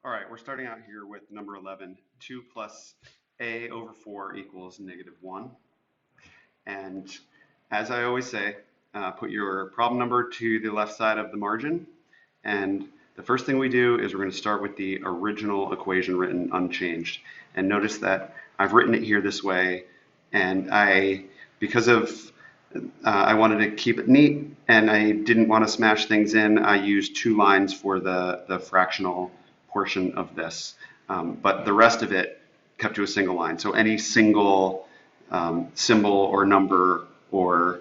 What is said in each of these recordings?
All right, we're starting out here with number 11. 2 plus a over 4 equals -1. And as I always say, put your problem number to the left side of the margin. And the first thing we do is we're going to start with the original equation written unchanged. And notice that I've written it here this way. And because I wanted to keep it neat and I didn't want to smash things in, I used 2 lines for the fractional portion of this. But the rest of it kept to a single line. So any single symbol or number or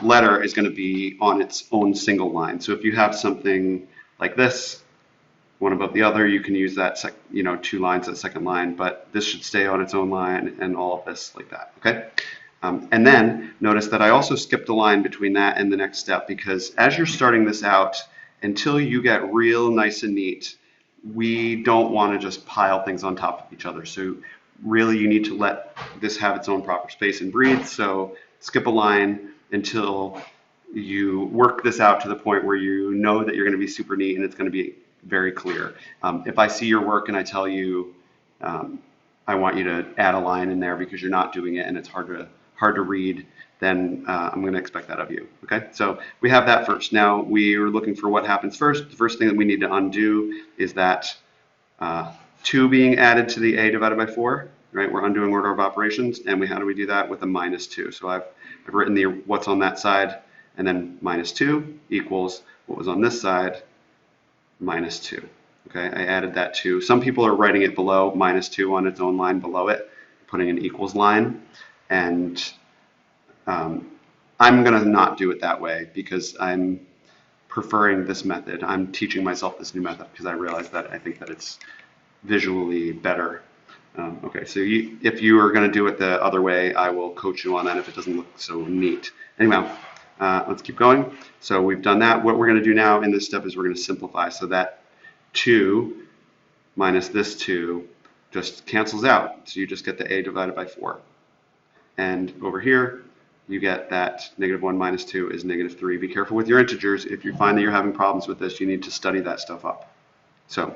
letter is going to be on its own single line. So if you have something like this, one above the other, you can use that 2 lines, that second line, but this should stay on its own line and all of this like that, okay? And then notice that I also skipped a line between that and the next step, because as you're starting this out, until you get real nice and neat, we don't want to just pile things on top of each other. So really you need to let this have its own proper space and breathe. So skip a line until you work this out to the point where you know that you're going to be super neat and it's going to be very clear. If I see your work and I tell you I want you to add a line in there because you're not doing it and it's hard to read, then I'm going to expect that of you. Okay, so we have that first. Now we are looking for what happens first. The first thing that we need to undo is that 2 being added to the a divided by 4. Right, we're undoing order of operations, and how do we do that? With a -2. So I've written what's on that side, and then -2 equals what was on this side, -2. Okay, I added that 2. Some people are writing it below -2 on its own line below it, putting an equals line, and I'm going to not do it that way because I'm preferring this method. I'm teaching myself this new method because I realize that I think that it's visually better. Okay, so if you are going to do it the other way, I will coach you on that if it doesn't look so neat. Anyway, let's keep going. So we've done that. What we're going to do now in this step is we're going to simplify. So that 2 minus this 2 just cancels out. So you just get the a divided by 4. And over here, you get that -1 minus 2 is -3. Be careful with your integers. If you find that you're having problems with this, you need to study that stuff up. So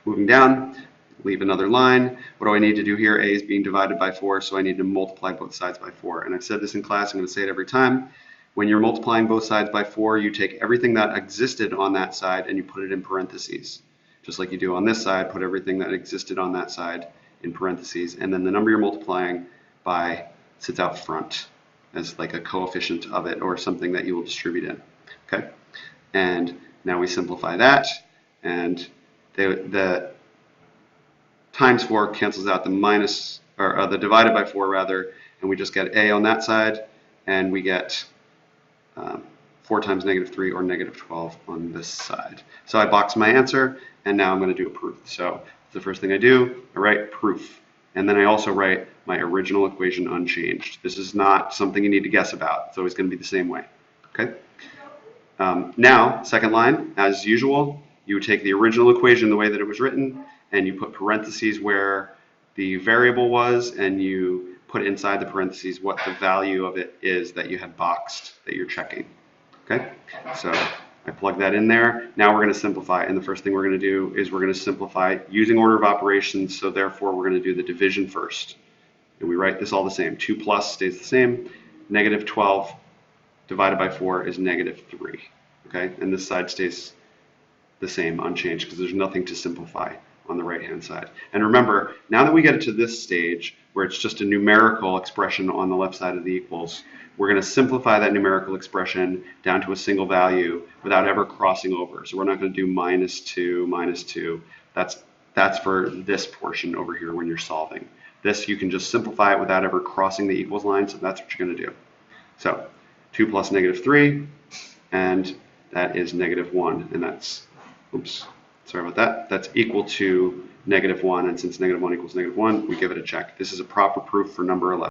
moving down, leave another line. What do I need to do here? A is being divided by 4, so I need to multiply both sides by 4. And I've said this in class, I'm going to say it every time. When you're multiplying both sides by 4, you take everything that existed on that side and you put it in parentheses. Just like you do on this side, put everything that existed on that side in parentheses. And then the number you're multiplying by sits out front as like a coefficient of it or something that you will distribute in. Okay? And now we simplify that, and the times 4 cancels out the the divided by 4 rather, and we just get a on that side, and we get 4 times -3 or -12 on this side. So I box my answer, and now I'm going to do a proof. So the first thing I do, I write proof, and then I also write my original equation unchanged. This is not something you need to guess about. It's always going to be the same way. Okay. Now, second line, as usual, you would take the original equation the way that it was written, and you put parentheses where the variable was, and you put inside the parentheses what the value of it is that you had boxed, that you're checking. Okay, so I plug that in there. Now we're going to simplify, and the first thing we're going to do is we're going to simplify using order of operations, so therefore we're going to do the division first. And we write this all the same. 2 plus stays the same. -12 divided by 4 is -3. Okay, and this side stays the same, unchanged, because there's nothing to simplify on the right-hand side. And remember, now that we get to this stage, where it's just a numerical expression on the left side of the equals, we're going to simplify that numerical expression down to a single value without ever crossing over. So we're not going to do -2, -2. That's for this portion over here when you're solving. This, you can just simplify it without ever crossing the equals line, so that's what you're going to do. So 2 plus -3, and that is -1, and that's, oops, sorry about that, that's equal to -1, and since -1 equals -1, we give it a check. This is a proper proof for number 11.